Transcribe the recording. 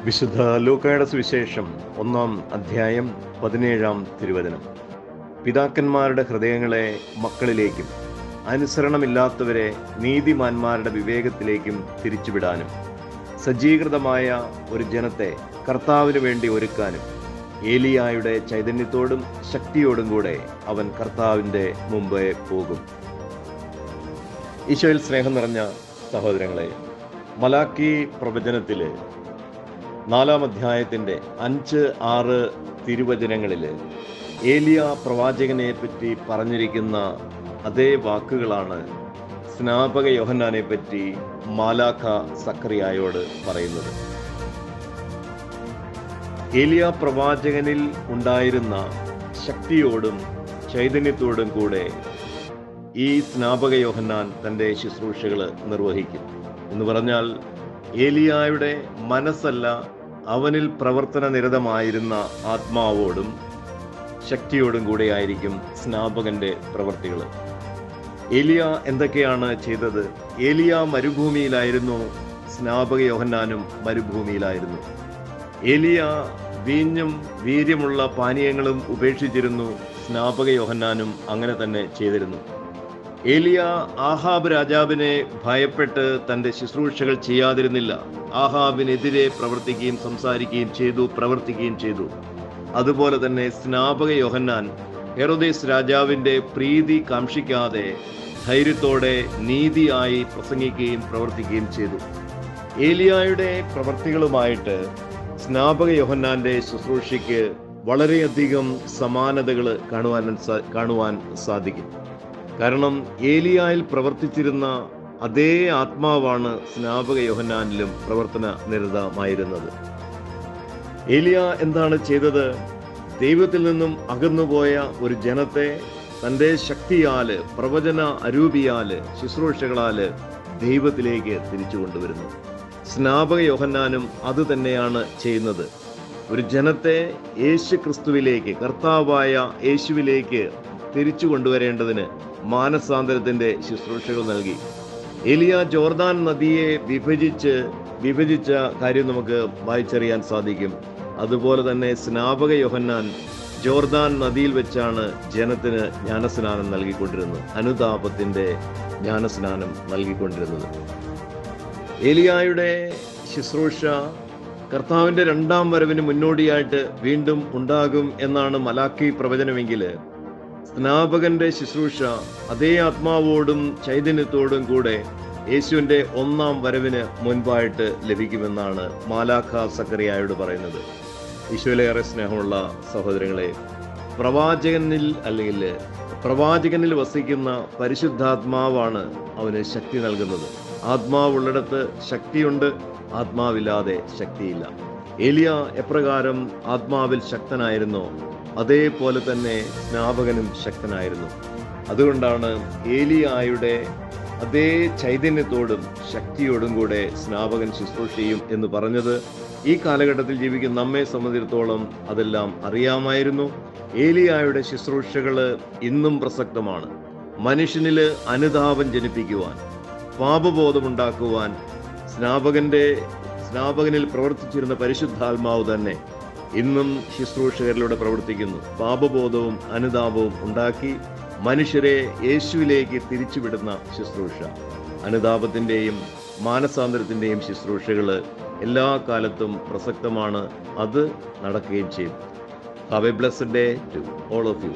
വിശുദ്ധ ലൂക്കായുടെ സുവിശേഷം 1-ാം അധ്യായം 17-ാം തിരുവചനം. പിതാക്കന്മാരുടെ ഹൃദയങ്ങളെ മക്കളിലേക്കും അനുസരണമില്ലാത്തവരെ നീതിമാന്മാരുടെ വിവേകത്തിലേക്കും തിരിച്ചുവിടാനും സജ്ജീകൃതമായ ഒരു ജനത്തെ കർത്താവിന് വേണ്ടി ഒരുക്കാനും ഏലിയായുടെ ചൈതന്യത്തോടും ശക്തിയോടും കൂടെ അവൻ കർത്താവിൻ്റെ മുമ്പേ പോകും. ഈശോയിൽ സ്നേഹം നിറഞ്ഞ സഹോദരങ്ങളെ, മലാക്കി പ്രവചനത്തിൽ 4-ാം അധ്യായത്തിൻ്റെ 5-6 തിരുവചനങ്ങളിൽ ഏലിയ പ്രവാചകനെ പറ്റി പറഞ്ഞിരിക്കുന്ന അതേ വാക്കുകളാണ് സ്നാപക യോഹന്നാനെ പറ്റി മാലാഖ സക്കറിയായോട് പറയുന്നത്. ഏലിയ പ്രവാചകനിൽ ഉണ്ടായിരുന്ന ശക്തിയോടും ചൈതന്യത്തോടും കൂടെ ഈ സ്നാപക യോഹന്നാൻ തൻ്റെ ശുശ്രൂഷകൾ നിർവഹിക്കും എന്ന് പറഞ്ഞാൽ, ഏലിയായുടെ മനസ്സല്ല, അവനിൽ പ്രവർത്തന നിരതമായിരുന്ന ആത്മാവോടും ശക്തിയോടും കൂടെ ആയിരിക്കും സ്നാപകന്റെ പ്രവർത്തികൾ. ഏലിയ എന്തൊക്കെയാണ് ചെയ്തത്? ഏലിയ മരുഭൂമിയിലായിരുന്നു, സ്നാപക യോഹന്നാനും മരുഭൂമിയിലായിരുന്നു. ഏലിയ വീഞ്ഞും വീര്യമുള്ള പാനീയങ്ങളും ഉപേക്ഷിച്ചിരുന്നു, സ്നാപക യോഹന്നാനും അങ്ങനെ തന്നെ ചെയ്തിരുന്നു. ഏലിയ ആഹാബ് രാജാവിനെ ഭയപ്പെട്ട് തൻ്റെ ശുശ്രൂഷകൾ ചെയ്യാതിരുന്നില്ല. ആഹാബിനെതിരെ പ്രവർത്തിക്കുകയും സംസാരിക്കുകയും ചെയ്തു, പ്രവർത്തിക്കുകയും ചെയ്തു. അതുപോലെ തന്നെ സ്നാപക യോഹന്നാൻ ഹെരോദേസ് രാജാവിൻ്റെ പ്രീതി കാംക്ഷിക്കാതെ ധൈര്യത്തോടെ നീതിയായി പ്രസംഗിക്കുകയും പ്രവർത്തിക്കുകയും ചെയ്തു. ഏലിയായുടെ പ്രവർത്തികളുമായിട്ട് സ്നാപക യോഹന്നാന്റെ ശുശ്രൂഷയ്ക്ക് വളരെയധികം സമാനതകൾ കാണുവാൻ സാധിക്കും. കാരണം ഏലിയായിൽ പ്രവർത്തിച്ചിരുന്ന അതേ ആത്മാവാണ് സ്നാപക യോഹന്നാനിലും പ്രവർത്തന നിരതമായിരുന്നത്. ഏലിയ എന്താണ് ചെയ്തത്? ദൈവത്തിൽ നിന്നും അകന്നുപോയ ഒരു ജനത്തെ തൻ്റെ ശക്തിയാല്, പ്രവചന അരൂപിയാല്, ശുശ്രൂഷകളാല് ദൈവത്തിലേക്ക് തിരിച്ചു കൊണ്ടുവരുന്നു. സ്നാപക യോഹന്നാനും അത് തന്നെയാണ് ചെയ്യുന്നത്. ഒരു ജനത്തെ യേശു ക്രിസ്തുവിലേക്ക്, കർത്താവായ യേശുവിലേക്ക് തിരിച്ചു കൊണ്ടുവരേണ്ടതിന് മാനസാന്തരത്തിന്റെ ശുശ്രൂഷകൾ നൽകി. ഏലിയ ജോർദാൻ നദിയെ വിഭജിച്ച കാര്യം നമുക്ക് വായിച്ചറിയാൻ സാധിക്കും. അതുപോലെ തന്നെ സ്നാപക യോഹന്നാൻ ജോർദാൻ നദിയിൽ വെച്ചാണ് ജനത്തിന് ജ്ഞാനസ്നാനം നൽകിക്കൊണ്ടിരുന്നത്, അനുതാപത്തിന്റെ ജ്ഞാനസ്നാനം നൽകിക്കൊണ്ടിരുന്നത്. ഏലിയായുടെ ശുശ്രൂഷ കർത്താവിന്റെ 2-ാം വരവിന് മുന്നോടിയായിട്ട് വീണ്ടും ഉണ്ടാകും എന്നാണ് മലാക്കി പ്രവചനമെങ്കിൽ, സ്നാപകന്റെ ശുശ്രൂഷ അതേ ആത്മാവോടും ചൈതന്യത്തോടും കൂടെ യേശുവിന്റെ 1-ാം വരവിന് മുൻപായിട്ട് ലഭിക്കുമെന്നാണ് മാലാഖ സക്കറിയായോട് പറയുന്നത്. ഈശോയിലേറെ സ്നേഹമുള്ള സഹോദരങ്ങളെ, പ്രവാചകനിൽ വസിക്കുന്ന പരിശുദ്ധാത്മാവാണ് അവന് ശക്തി നൽകുന്നത്. ആത്മാവുള്ളിടത്ത് ശക്തിയുണ്ട്, ആത്മാവില്ലാതെ ശക്തിയില്ല. ഏലിയ എപ്രകാരം ആത്മാവിൽ ശക്തനായിരുന്നോ അതേപോലെ തന്നെ സ്നാപകനും ശക്തനായിരുന്നു. അതുകൊണ്ടാണ് ഏലിയായുടെ അതേ ചൈതന്യത്തോടും ശക്തിയോടും കൂടെ സ്നാപകൻ ശുശ്രൂഷ ചെയ്യും എന്ന് പറഞ്ഞത്. ഈ കാലഘട്ടത്തിൽ ജീവിക്കുന്ന നമ്മെ സംബന്ധിച്ചിടത്തോളം അതെല്ലാം അറിയാമായിരുന്നു. ഏലിയായുടെ ശുശ്രൂഷകൾ ഇന്നും പ്രസക്തമാണ്. മനുഷ്യനിൽ അനുതാപം ജനിപ്പിക്കുവാൻ, പാപബോധമുണ്ടാക്കുവാൻ സ്നാപകനിൽ പ്രവർത്തിച്ചിരുന്ന പരിശുദ്ധാത്മാവ് തന്നെ ഇന്നും ശുശ്രൂഷകരിലൂടെ പ്രവർത്തിക്കുന്നു. പാപബോധവും അനുതാപവും ഉണ്ടാക്കി മനുഷ്യരെ യേശുവിലേക്ക് തിരിച്ചുവിടുന്ന ശുശ്രൂഷ, അനുതാപത്തിൻ്റെയും മാനസാന്തരത്തിൻ്റെയും ശുശ്രൂഷകൾ എല്ലാ കാലത്തും പ്രസക്തമാണ്. അത് നടക്കുകയും ചെയ്യും. Have a blessed day to all of you.